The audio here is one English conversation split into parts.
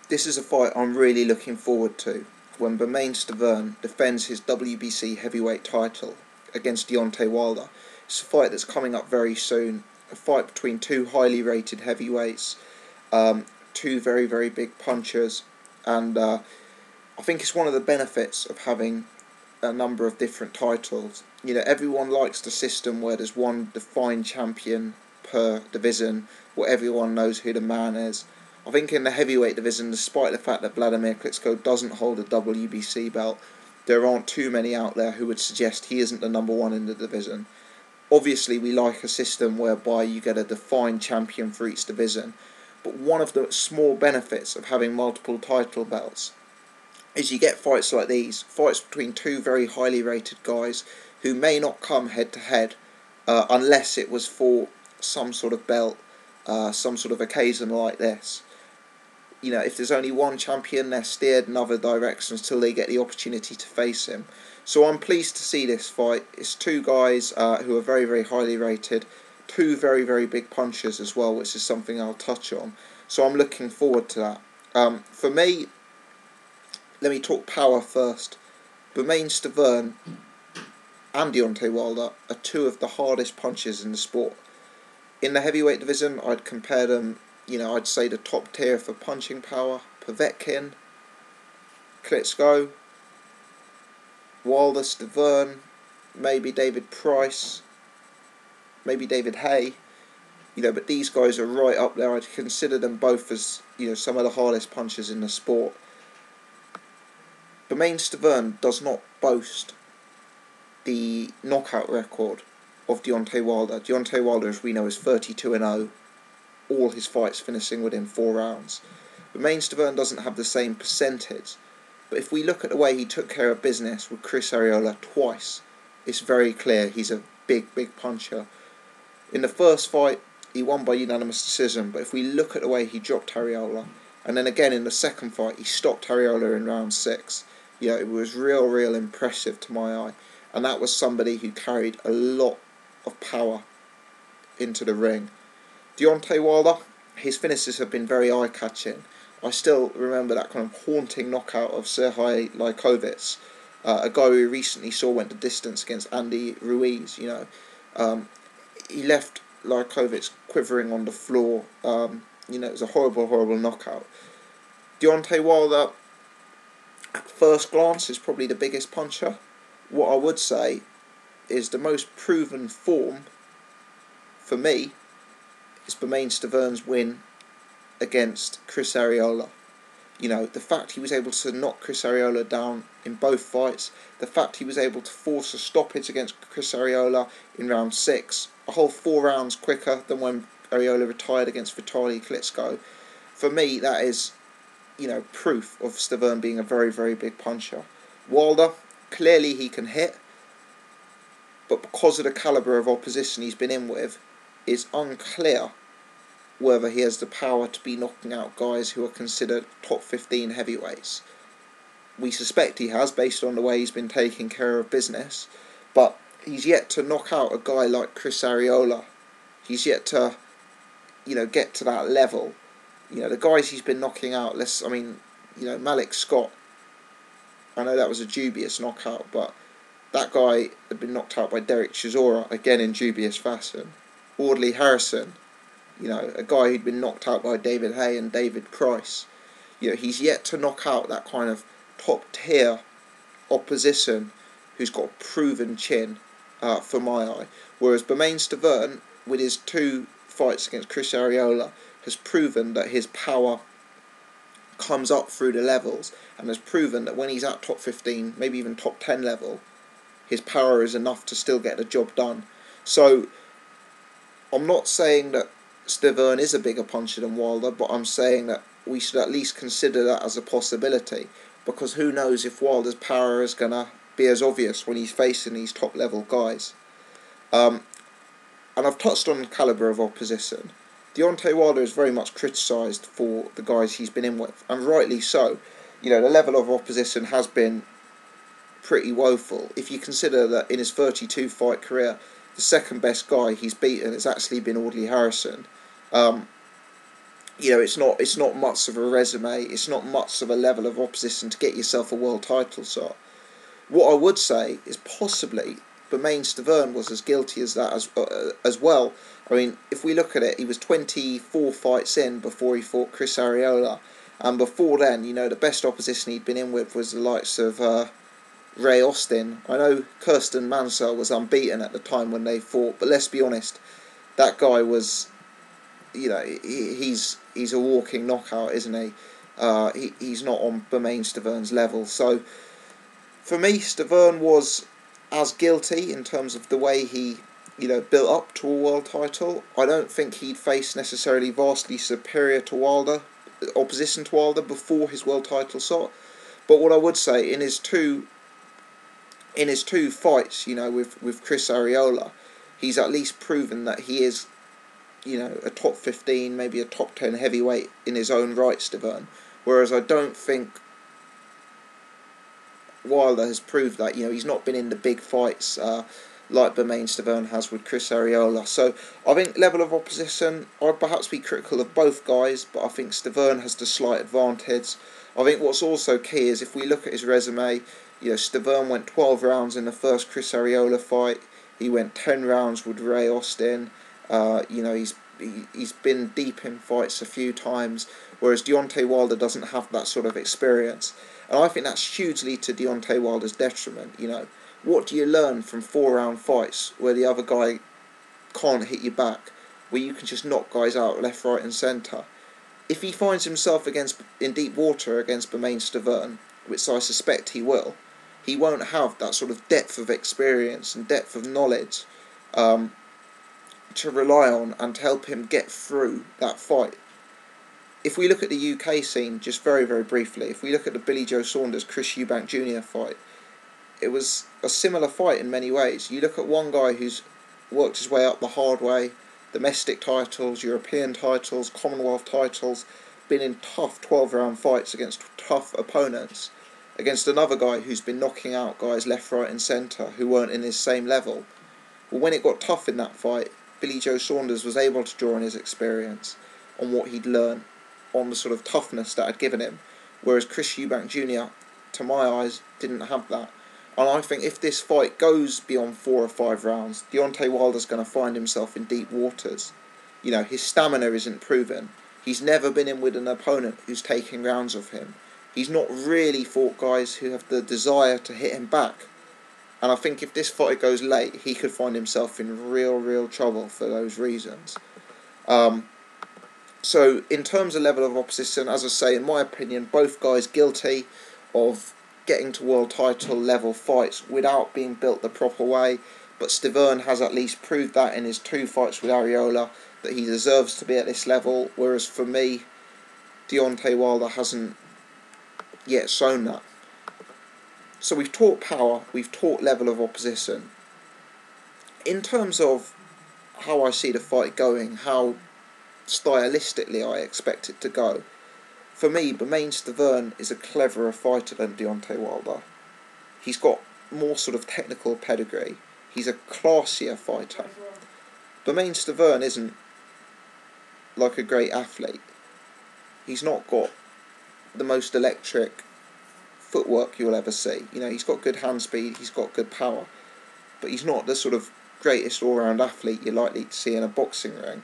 This is a fight I'm really looking forward to, when Bermaine Stiverne defends his WBC Heavyweight title against Deontay Wilder. It's a fight that's coming up very soon, a fight between two highly rated heavyweights, two very, very big punchers, and I think it's one of the benefits of having a number of different titles. You know, everyone likes the system where there's one defined champion per division, where everyone knows who the man is. I think in the heavyweight division, despite the fact that Vladimir Klitschko doesn't hold a WBC belt, there aren't too many out there who would suggest he isn't the number one in the division. Obviously, we like a system whereby you get a defined champion for each division, but one of the small benefits of having multiple title belts is you get fights like these, fights between two very highly rated guys who may not come head to head unless it was for some sort of belt, some sort of occasion like this. You know, if there's only one champion, they're steered in other directions till they get the opportunity to face him. So I'm pleased to see this fight. It's two guys who are very, very highly rated, two very, very big punchers as well, which is something I'll touch on. So I'm looking forward to that. For me, let me talk power first. Bermaine Stiverne and Deontay Wilder are two of the hardest punchers in the sport. In the heavyweight division, I'd compare them, I'd say the top tier for punching power: Povetkin, Klitschko, Wilder, Stiverne, maybe David Price, maybe David Hay. But these guys are right up there. I'd consider them both as, some of the hardest punchers in the sport. Bermaine Stiverne does not boast the knockout record of Deontay Wilder. Deontay Wilder, as we know, is 32-0, all his fights finishing within 4 rounds. Bermaine Stiverne doesn't have the same percentage, but if we look at the way he took care of business with Chris Arreola twice, it's very clear he's a big, big puncher. In the first fight, he won by unanimous decision, but if we look at the way he dropped Arreola, and then again in the second fight, he stopped Arreola in round 6, it was real impressive to my eye. And that was somebody who carried a lot of power into the ring. Deontay Wilder, his finishes have been very eye-catching. I still remember that kind of haunting knockout of Sergey Lykovits, a guy we recently saw went the distance against Andy Ruiz. He left Lykovits quivering on the floor. It was a horrible knockout. Deontay Wilder, at first glance, is probably the biggest puncher. What I would say is the most proven form, for me, is Bermaine Stiverne's win against Chris Arreola. The fact he was able to knock Chris Arreola down in both fights, the fact he was able to force a stoppage against Chris Arreola in round 6, a whole 4 rounds quicker than when Arreola retired against Vitaly Klitschko. For me, that is, proof of Stiverne being a very, very big puncher. Wilder, clearly he can hit, but because of the calibre of opposition he's been in with, it's unclear whether he has the power to be knocking out guys who are considered top 15 heavyweights. We suspect he has, based on the way he's been taking care of business, but he's yet to knock out a guy like Chris Arreola. He's yet to, get to that level. The guys he's been knocking out, Malik Scott, I know that was a dubious knockout, but that guy had been knocked out by Derek Chisora, again in dubious fashion. Audley Harrison, a guy who'd been knocked out by David Hay and David Price. He's yet to knock out that kind of top-tier opposition who's got a proven chin, for my eye. Whereas Bermaine Stiverne, with his 2 fights against Chris Arreola, has proven that his power comes up through the levels, and has proven that when he's at top 15, maybe even top 10 level, his power is enough to still get the job done. So I'm not saying that Stiverne is a bigger puncher than Wilder, but I'm saying that we should at least consider that as a possibility, because who knows if Wilder's power is going to be as obvious when he's facing these top level guys. And I've touched on the calibre of opposition. Deontay Wilder is very much criticised for the guys he's been in with, and rightly so. The level of opposition has been pretty woeful. If you consider that in his 32 fight career, the second best guy he's beaten has actually been Audley Harrison. you know, it's not much of a resume. It's not much of a level of opposition to get yourself a world title shot. What I would say is possibly Bermaine Stiverne was as guilty as that as well. I mean, if we look at it, he was 24 fights in before he fought Chris Arreola, and before then, you know, the best opposition he'd been in with was the likes of Ray Austin. I know Kirsten Mansell was unbeaten at the time when they fought, but let's be honest, that guy was, you know, he's a walking knockout, isn't he? He's not on Bermaine Stiverne's level. So for me, Stiverne was as guilty in terms of the way he, you know, built up to a world title. I don't think he'd face necessarily vastly superior to Wilder, opposition to Wilder before his world title shot. But what I would say, in his two fights, you know, with Chris Arreola, he's at least proven that he is, you know, a top 15, maybe a top 10 heavyweight in his own right, Stiverne. Whereas I don't think Wilder has proved that. You know, he's not been in the big fights like Bermaine Stiverne has with Chris Arreola. So I think level of opposition, I'd perhaps be critical of both guys, but I think Stiverne has the slight advantage. I think what's also key is if we look at his resume, you know, Stiverne went 12 rounds in the first Chris Arreola fight. He went 10 rounds with Ray Austin. You know, he's been deep in fights a few times, whereas Deontay Wilder doesn't have that sort of experience. And I think that's hugely to Deontay Wilder's detriment. You know, what do you learn from 4-round fights where the other guy can't hit you back, where you can just knock guys out left, right and centre? If he finds himself in deep water against Bermaine Stiverne, which I suspect he will, he won't have that sort of depth of experience and depth of knowledge to rely on and to help him get through that fight. If we look at the UK scene, just very, very briefly, if we look at the Billy Joe Saunders Chris Eubank Jr. fight, it was a similar fight in many ways. You look at one guy who's worked his way up the hard way, domestic titles, European titles, Commonwealth titles, been in tough 12-round fights against tough opponents, against another guy who's been knocking out guys left, right and centre who weren't in his same level. Well, when it got tough in that fight, Billy Joe Saunders was able to draw on his experience, on what he'd learned, on the sort of toughness that had given him, whereas Chris Eubank Jr., to my eyes, didn't have that. And I think if this fight goes beyond 4 or 5 rounds, Deontay Wilder's going to find himself in deep waters. You know, his stamina isn't proven. He's never been in with an opponent who's taking rounds of him. He's not really fought guys who have the desire to hit him back. And I think if this fight goes late, he could find himself in real trouble for those reasons. So in terms of level of opposition, as I say, in my opinion, both guys guilty of getting to world title level fights without being built the proper way. But Stiverne has at least proved that in his 2 fights with Arreola, that he deserves to be at this level. Whereas for me, Deontay Wilder hasn't yet shown that. So we've talked power, we've talked level of opposition. In terms of how I see the fight going, how stylistically I expect it to go, for me, Bermaine Stiverne is a cleverer fighter than Deontay Wilder. He's got more sort of technical pedigree. He's a classier fighter. Bermaine Stiverne isn't like a great athlete. He's not got the most electric footwork you'll ever see. You know, he's got good hand speed, he's got good power, but he's not the sort of greatest all-round athlete you're likely to see in a boxing ring.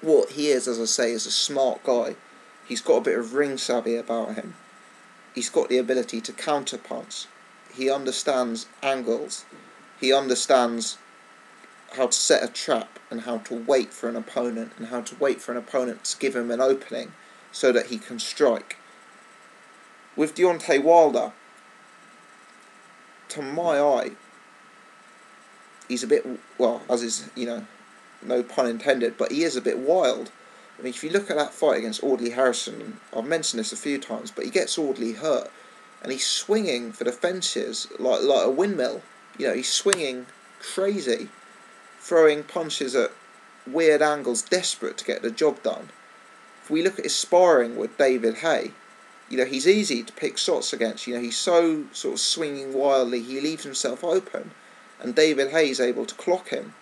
What he is, as I say, is a smart guy. He's got a bit of ring savvy about him. He's got the ability to counterpunch. He understands angles. He understands how to set a trap and how to wait for an opponent and how to wait for an opponent to give him an opening so that he can strike. With Deontay Wilder, to my eye, he's a bit, well, as is, you know, no pun intended, but he is a bit wild. I mean, if you look at that fight against Audley Harrison, and I've mentioned this a few times, but he gets Audley hurt, and he's swinging for the fences like a windmill. You know, he's swinging crazy, throwing punches at weird angles, desperate to get the job done. If we look at his sparring with David Haye, you know, he's easy to pick shots against. You know, he's so sort of swinging wildly, he leaves himself open, and David Haye's able to clock him.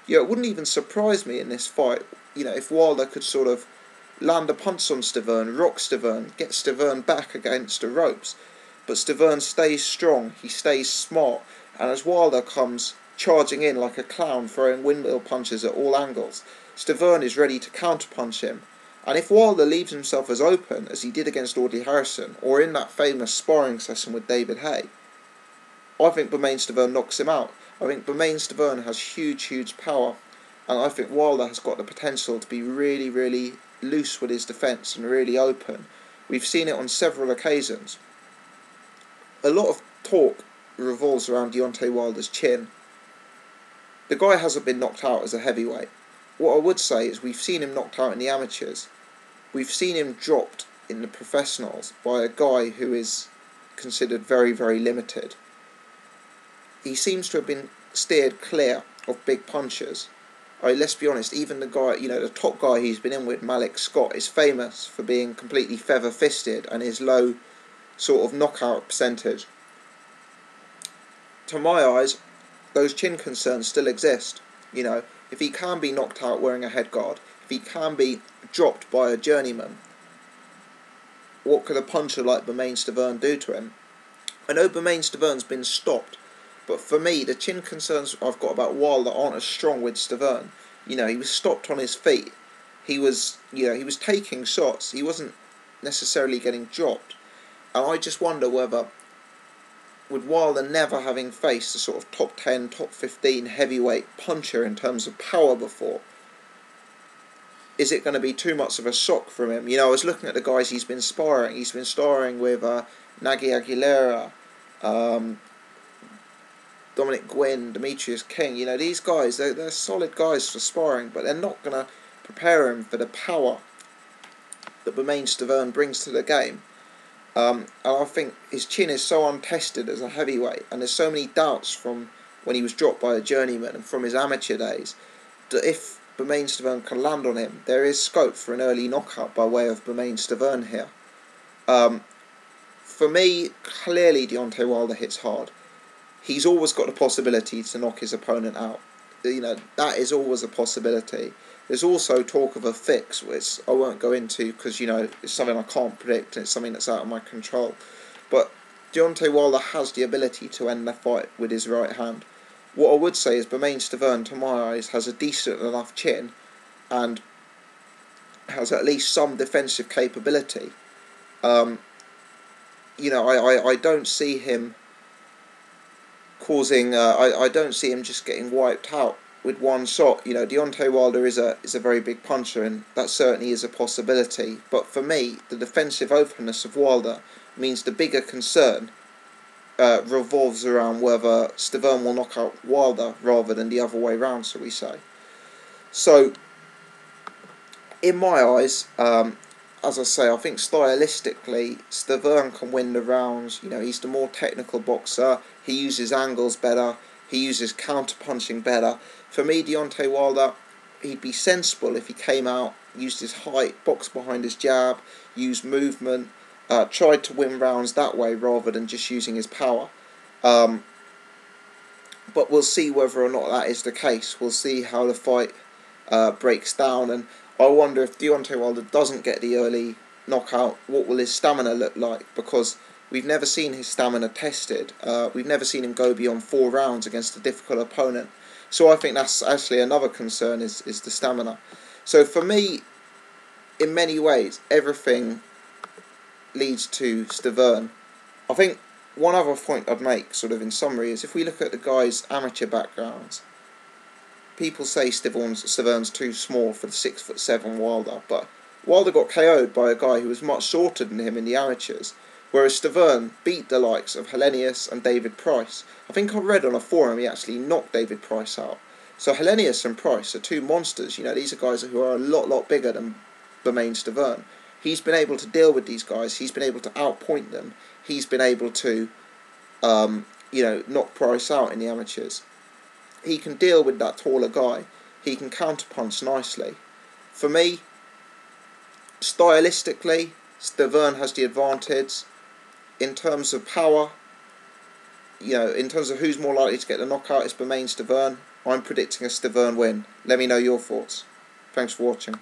You know, it wouldn't even surprise me in this fight, you know, if Wilder could sort of land a punch on Stiverne, rock Stiverne, get Stiverne back against the ropes. But Stiverne stays strong, he stays smart, and as Wilder comes charging in like a clown, throwing windmill punches at all angles, Stiverne is ready to counterpunch him. And if Wilder leaves himself as open as he did against Audley Harrison, or in that famous sparring session with David Haye, I think Bermaine Stiverne knocks him out. I think Bermaine Stiverne has huge power, and I think Wilder has got the potential to be really loose with his defence and really open. We've seen it on several occasions. A lot of talk revolves around Deontay Wilder's chin. The guy hasn't been knocked out as a heavyweight. What I would say is we've seen him knocked out in the amateurs. We've seen him dropped in the professionals by a guy who is considered very limited. He seems to have been steered clear of big punches. Let's be honest, even the guy, the top guy he's been in with, Malik Scott, is famous for being completely feather-fisted and his low sort of knockout percentage. To my eyes, those chin concerns still exist. If he can be knocked out wearing a headguard, if he can be dropped by a journeyman, what could a puncher like Bermaine Stiverne do to him? I know Bermaine Stiverne's been stopped, but for me, the chin concerns I've got about Wilder aren't as strong with Stiverne. He was stopped on his feet. He was taking shots. He wasn't necessarily getting dropped. And I just wonder whether, with Wilder never having faced a sort of top 10, top 15 heavyweight puncher in terms of power before, is it going to be too much of a shock from him? I was looking at the guys he's been sparring. He's been sparring with Nagy Aguilera, Dominic Gwynn, Demetrius King. These guys, they're solid guys for sparring, but they're not going to prepare him for the power that Bermaine Stiverne brings to the game. And I think his chin is so untested as a heavyweight, and there's so many doubts from when he was dropped by a journeyman and from his amateur days, that if Bermaine Stiverne can land on him, there is scope for an early knockout by way of Bermaine Stiverne here. For me, clearly Deontay Wilder hits hard. He's always got the possibility to knock his opponent out. That is always a possibility. There's also talk of a fix, which I won't go into because, it's something I can't predict and it's something that's out of my control. But Deontay Wilder has the ability to end the fight with his right hand. What I would say is Bermaine Stiverne, to my eyes, has a decent enough chin and has at least some defensive capability. I don't see him causing... I don't see him just getting wiped out with one shot. Deontay Wilder is a very big puncher, and that certainly is a possibility. But for me, the defensive openness of Wilder means the bigger concern revolves around whether Stiverne will knock out Wilder rather than the other way round, shall we say. So, in my eyes, as I say, I think stylistically, Stiverne can win the rounds. He's the more technical boxer. He uses angles better. He uses counter-punching better. For me, Deontay Wilder, he'd be sensible if he came out, used his height, boxed behind his jab, used movement, tried to win rounds that way rather than just using his power. But we'll see whether or not that is the case. We'll see how the fight breaks down, and I wonder if Deontay Wilder doesn't get the early knockout, what will his stamina look like? Because we've never seen his stamina tested. We've never seen him go beyond 4 rounds against a difficult opponent. So I think that's actually another concern is the stamina. So for me, in many ways, everything leads to Stiverne. I think one other point I'd make, sort of in summary, is if we look at the guys' amateur backgrounds, people say Stiverne's too small for the 6'7" Wilder, but Wilder got KO'd by a guy who was much shorter than him in the amateurs, whereas Stiverne beat the likes of Helenius and David Price. I think I read on a forum he actually knocked David Price out. So Helenius and Price are two monsters. These are guys who are a lot bigger than Bermaine Stiverne. He's been able to deal with these guys. He's been able to outpoint them. He's been able to, knock Price out in the amateurs. He can deal with that taller guy. He can counterpunch nicely. For me, stylistically, Stiverne has the advantage. In terms of power, in terms of who's more likely to get the knockout, it's Bermaine Stiverne. I'm predicting a Stiverne win. Let me know your thoughts. Thanks for watching.